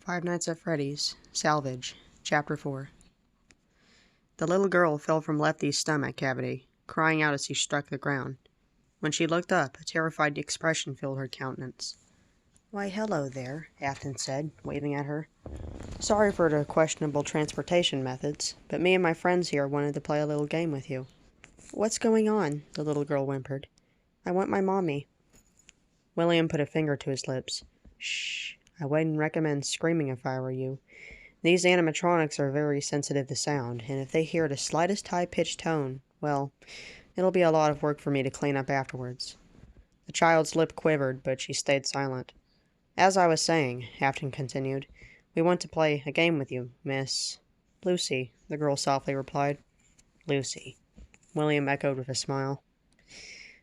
Five Nights at Freddy's, Salvage, Chapter 4. The little girl fell from Lefty's stomach cavity, crying out as he struck the ground. When she looked up, a terrified expression filled her countenance. "Why, hello there," Afton said, waving at her. "Sorry for the questionable transportation methods, but me and my friends here wanted to play a little game with you." "What's going on?" the little girl whimpered. "I want my mommy." William put a finger to his lips. "Shh. I wouldn't recommend screaming if I were you. These animatronics are very sensitive to sound, and if they hear the slightest high-pitched tone, well, it'll be a lot of work for me to clean up afterwards." The child's lip quivered, but she stayed silent. "As I was saying," Afton continued, "we want to play a game with you, Miss..." "Lucy," the girl softly replied. "Lucy," William echoed with a smile.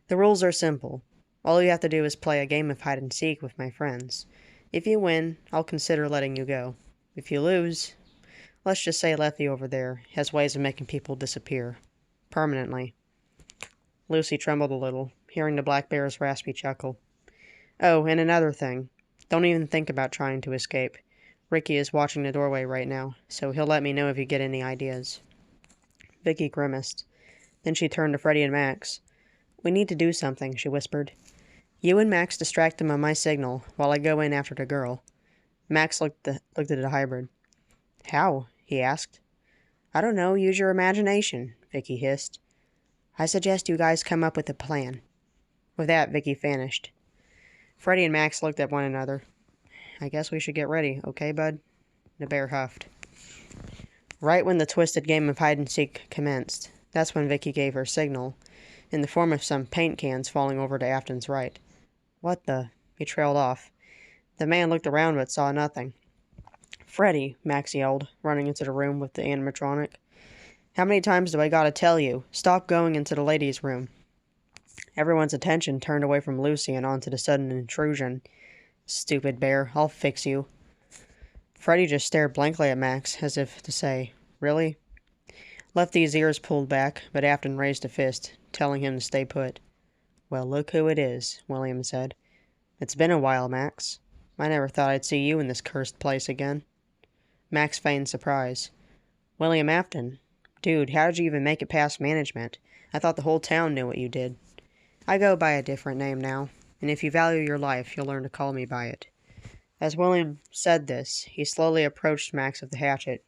"The rules are simple. All you have to do is play a game of hide-and-seek with my friends. If you win, I'll consider letting you go. If you lose, let's just say Lefty over there has ways of making people disappear. Permanently." Lucy trembled a little, hearing the black bear's raspy chuckle. "Oh, and another thing. Don't even think about trying to escape. Ricky is watching the doorway right now, so he'll let me know if you get any ideas." Vicky grimaced. Then she turned to Freddy and Max. "We need to do something," she whispered. "You and Max distract them on my signal, while I go in after the girl." Max looked at the hybrid. "How?" he asked. "I don't know. Use your imagination," Vicky hissed. "I suggest you guys come up with a plan." With that, Vicky vanished. Freddy and Max looked at one another. "I guess we should get ready, okay, bud?" The bear huffed. Right when the twisted game of hide-and-seek commenced, that's when Vicky gave her signal, in the form of some paint cans falling over to Afton's right. "What the—" He trailed off. The man looked around but saw nothing. "Freddy," Max yelled, running into the room with the animatronic. "How many times do I gotta tell you? Stop going into the ladies' room." Everyone's attention turned away from Lucy and onto the sudden intrusion. "Stupid bear, I'll fix you." Freddy just stared blankly at Max, as if to say, "Really?" Lefty's ears pulled back, but Afton raised a fist, telling him to stay put. "Well, look who it is," William said. "It's been a while, Max. I never thought I'd see you in this cursed place again." Max feigned surprise. "William Afton? Dude, how did you even make it past management? I thought the whole town knew what you did." "I go by a different name now, and if you value your life, you'll learn to call me by it." As William said this, he slowly approached Max with the hatchet.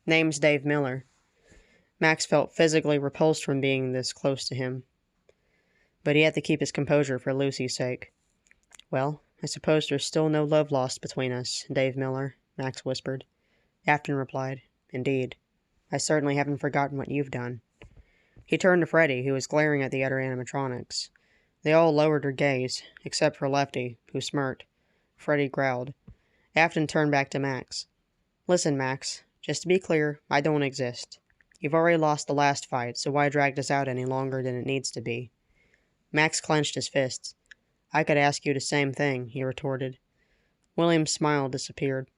"Name's Dave Miller." Max felt physically repulsed from being this close to him, but he had to keep his composure for Lucy's sake. "Well, I suppose there's still no love lost between us, Dave Miller," Max whispered. Afton replied, "Indeed. I certainly haven't forgotten what you've done." He turned to Freddy, who was glaring at the other animatronics. They all lowered their gaze, except for Lefty, who smirked. Freddy growled. Afton turned back to Max. "Listen, Max, just to be clear, I don't exist. You've already lost the last fight, so why drag this out any longer than it needs to be?" Max clenched his fists. "I could ask you the same thing," he retorted. William's smile disappeared.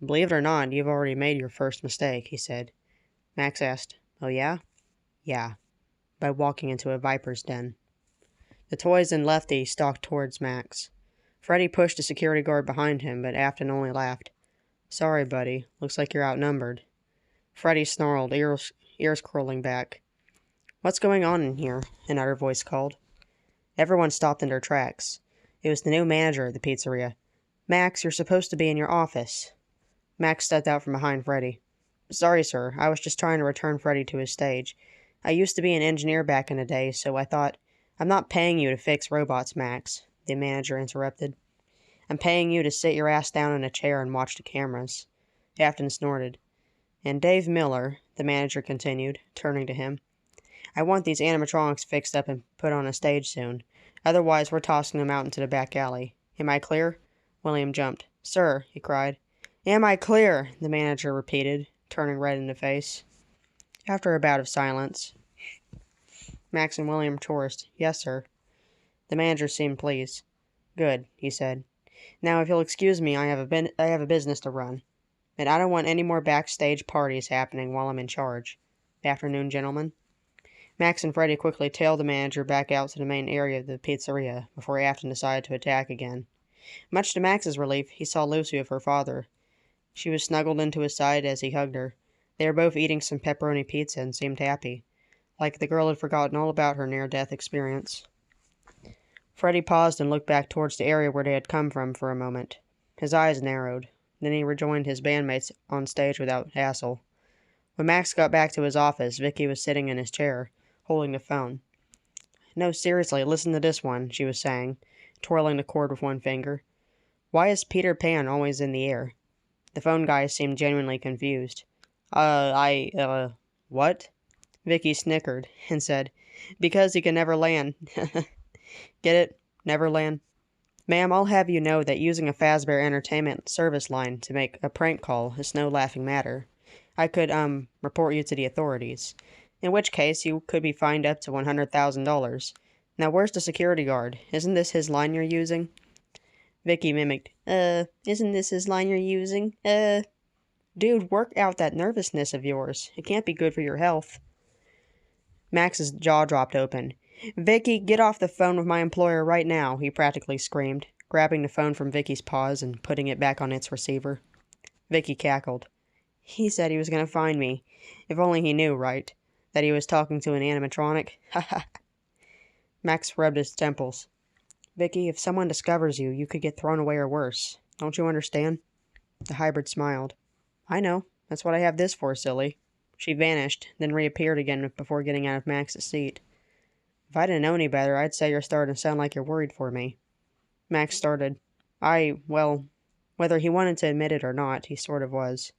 "Believe it or not, you've already made your first mistake," he said. Max asked, "Oh yeah?" "Yeah. By walking into a viper's den." The toys and Lefty stalked towards Max. Freddy pushed a security guard behind him, but Afton only laughed. "Sorry, buddy. Looks like you're outnumbered." Freddy snarled, ears curling back. "What's going on in here?" another voice called. Everyone stopped in their tracks. It was the new manager of the pizzeria. "Max, you're supposed to be in your office." Max stepped out from behind Freddy. "Sorry, sir. I was just trying to return Freddy to his stage. I used to be an engineer back in the day, so I thought—" "I'm not paying you to fix robots, Max," the manager interrupted. "I'm paying you to sit your ass down in a chair and watch the cameras." Afton snorted. "And Dave Miller," the manager continued, turning to him, "I want these animatronics fixed up and put on a stage soon. Otherwise, we're tossing them out into the back alley. Am I clear?" William jumped. "Sir," he cried. "Am I clear?" the manager repeated, turning red in the face. After a bout of silence, Max and William chorused, "Yes, sir." The manager seemed pleased. "Good," he said. "Now, if you'll excuse me, I have a business to run. And I don't want any more backstage parties happening while I'm in charge. Afternoon, gentlemen." Max and Freddy quickly tailed the manager back out to the main area of the pizzeria before Afton decided to attack again. Much to Max's relief, he saw Lucy with her father. She was snuggled into his side as he hugged her. They were both eating some pepperoni pizza and seemed happy, like the girl had forgotten all about her near-death experience. Freddy paused and looked back towards the area where they had come from for a moment. His eyes narrowed. Then he rejoined his bandmates on stage without hassle. When Max got back to his office, Vicky was sitting in his chair, holding the phone. "No, seriously, listen to this one," she was saying, twirling the cord with one finger. "Why is Peter Pan always in the air?" The phone guy seemed genuinely confused. What?" Vicky snickered and said, "Because he can never land." Get it? Never land? "Ma'am, I'll have you know that using a Fazbear Entertainment service line to make a prank call is no laughing matter. I could, report you to the authorities. In which case, you could be fined up to $100,000. Now, where's the security guard? Isn't this his line you're using?" Vicky mimicked, isn't this his line you're using? Dude, work out that nervousness of yours. It can't be good for your health." Max's jaw dropped open. "Vicky, get off the phone with my employer right now," he practically screamed, grabbing the phone from Vicky's paws and putting it back on its receiver. Vicky cackled. "He said he was going to find me. If only he knew, right? That he was talking to an animatronic. Ha ha." Max rubbed his temples. "Vicky, if someone discovers you, you could get thrown away or worse. Don't you understand?" The hybrid smiled. "I know. That's what I have this for, silly." She vanished, then reappeared again before getting out of Max's seat. "If I didn't know any better, I'd say you're starting to sound like you're worried for me." Max started. Well, whether he wanted to admit it or not, he sort of was.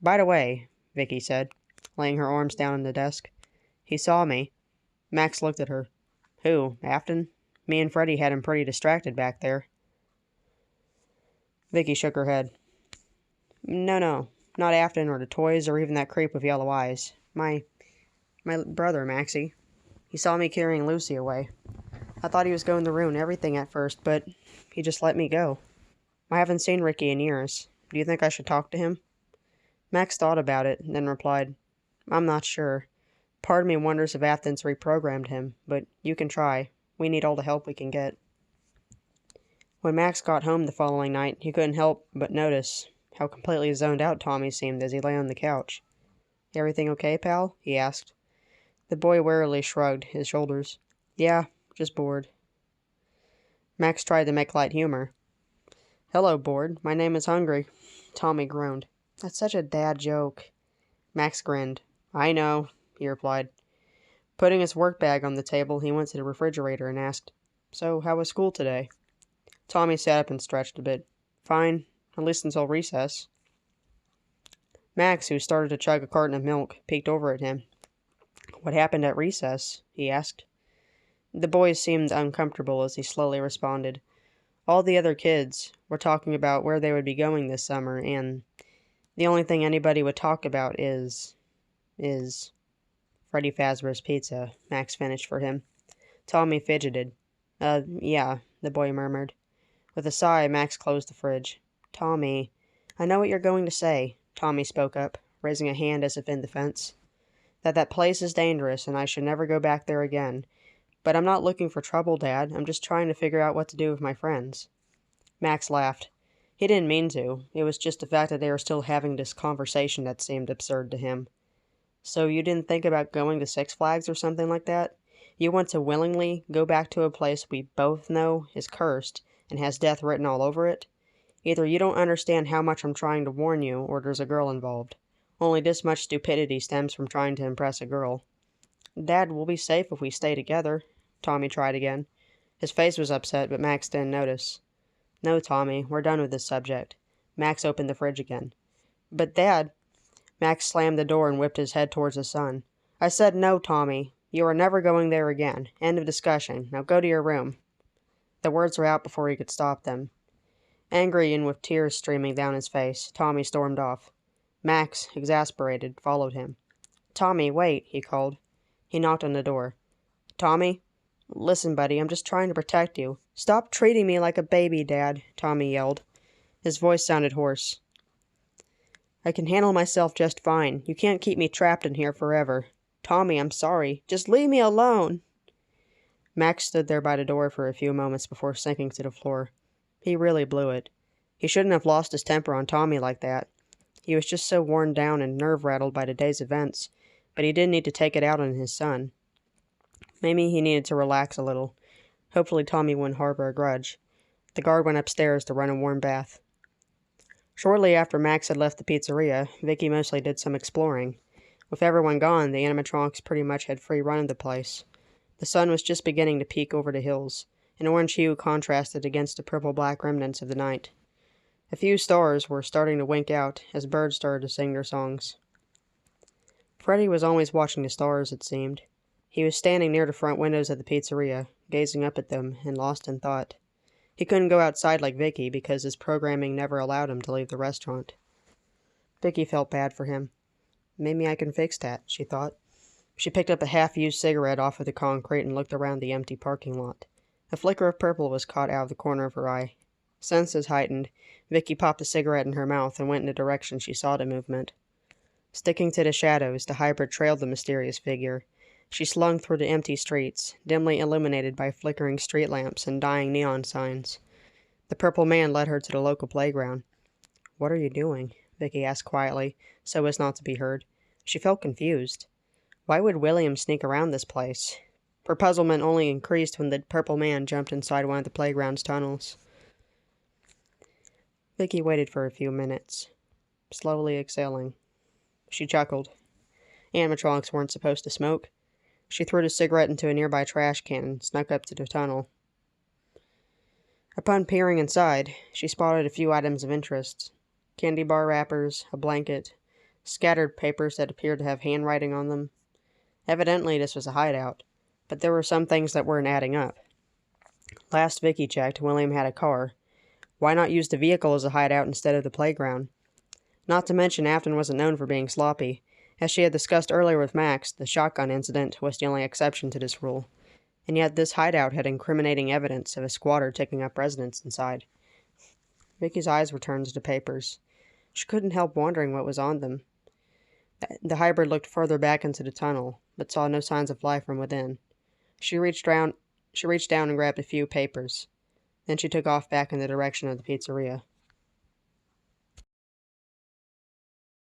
"By the way," Vicky said, laying her arms down on the desk, "he saw me." Max looked at her. "Who, Afton? Me and Freddy had him pretty distracted back there." Vicky shook her head. No, not Afton or the toys or even that creep with yellow eyes. My brother, Maxie. He saw me carrying Lucy away. I thought he was going to ruin everything at first, but he just let me go. I haven't seen Ricky in years. Do you think I should talk to him?" Max thought about it, then replied, "I'm not sure. Part of me wonders if Afton's reprogrammed him, but you can try. We need all the help we can get." When Max got home the following night, he couldn't help but notice how completely zoned out Tommy seemed as he lay on the couch. "Everything okay, pal?" he asked. The boy wearily shrugged his shoulders. "Yeah, just bored." Max tried to make light humor. "Hello, bored. My name is Hungry." Tommy groaned. "That's such a dad joke." Max grinned. "I know," he replied. Putting his work bag on the table, he went to the refrigerator and asked, "So, how was school today?" Tommy sat up and stretched a bit. "Fine, at least until recess." Max, who started to chug a carton of milk, peeked over at him. "What happened at recess?" he asked. The boy seemed uncomfortable as he slowly responded. "All the other kids were talking about where they would be going this summer, and the only thing anybody would talk about is Freddy Fazbear's Pizza," Max finished for him. Tommy fidgeted. Yeah," the boy murmured. With a sigh, Max closed the fridge. "Tommy, I know what you're going to say," Tommy spoke up, raising a hand as if in defense. That place is dangerous, and I should never go back there again. But I'm not looking for trouble, Dad. I'm just trying to figure out what to do with my friends." Max laughed. He didn't mean to. It was just the fact that they were still having this conversation that seemed absurd to him. "So you didn't think about going to Six Flags or something like that? You want to willingly go back to a place we both know is cursed and has death written all over it? Either you don't understand how much I'm trying to warn you, or there's a girl involved. Only this much stupidity stems from trying to impress a girl." "Dad, we'll be safe if we stay together." Tommy tried again. His face was upset, but Max didn't notice. "No, Tommy, we're done with this subject." Max opened the fridge again. "But, Dad—" Max slammed the door and whipped his head towards his son. "I said no, Tommy. You are never going there again. End of discussion. Now go to your room." The words were out before he could stop them. Angry and with tears streaming down his face, Tommy stormed off. Max, exasperated, followed him. "Tommy, wait," he called. He knocked on the door. "Tommy?" "Listen, buddy, I'm just trying to protect you." "Stop treating me like a baby, Dad," Tommy yelled. His voice sounded hoarse. "I can handle myself just fine. You can't keep me trapped in here forever." "Tommy, I'm sorry. Just leave me alone." Max stood there by the door for a few moments before sinking to the floor. He really blew it. He shouldn't have lost his temper on Tommy like that. He was just so worn down and nerve-rattled by today's events, but he didn't need to take it out on his son. Maybe he needed to relax a little. Hopefully Tommy wouldn't harbor a grudge. The guard went upstairs to run a warm bath. Shortly after Max had left the pizzeria, Vicky mostly did some exploring. With everyone gone, the animatronics pretty much had free run of the place. The sun was just beginning to peek over the hills. An orange hue contrasted against the purple-black remnants of the night. A few stars were starting to wink out as birds started to sing their songs. Freddy was always watching the stars, it seemed. He was standing near the front windows of the pizzeria, gazing up at them and lost in thought. He couldn't go outside like Vicky because his programming never allowed him to leave the restaurant. Vicky felt bad for him. Maybe I can fix that, she thought. She picked up a half-used cigarette off of the concrete and looked around the empty parking lot. A flicker of purple was caught out of the corner of her eye. Senses heightened, Vicky popped the cigarette in her mouth and went in the direction she saw the movement. Sticking to the shadows, the hybrid trailed the mysterious figure. She slunk through the empty streets, dimly illuminated by flickering street lamps and dying neon signs. The purple man led her to the local playground. "What are you doing?" Vicky asked quietly, so as not to be heard. She felt confused. Why would William sneak around this place? Her puzzlement only increased when the purple man jumped inside one of the playground's tunnels. Vicky waited for a few minutes, slowly exhaling. She chuckled. Animatronics weren't supposed to smoke. She threw the cigarette into a nearby trash can and snuck up to the tunnel. Upon peering inside, she spotted a few items of interest. Candy bar wrappers, a blanket, scattered papers that appeared to have handwriting on them. Evidently this was a hideout, but there were some things that weren't adding up. Last Vicky checked, William had a car. Why not use the vehicle as a hideout instead of the playground? Not to mention Afton wasn't known for being sloppy. As she had discussed earlier with Max, the shotgun incident was the only exception to this rule. And yet this hideout had incriminating evidence of a squatter taking up residence inside. Vicky's eyes were turned to the papers. She couldn't help wondering what was on them. The hybrid looked further back into the tunnel, but saw no signs of life from within. She reached down and grabbed a few papers. Then she took off back in the direction of the pizzeria.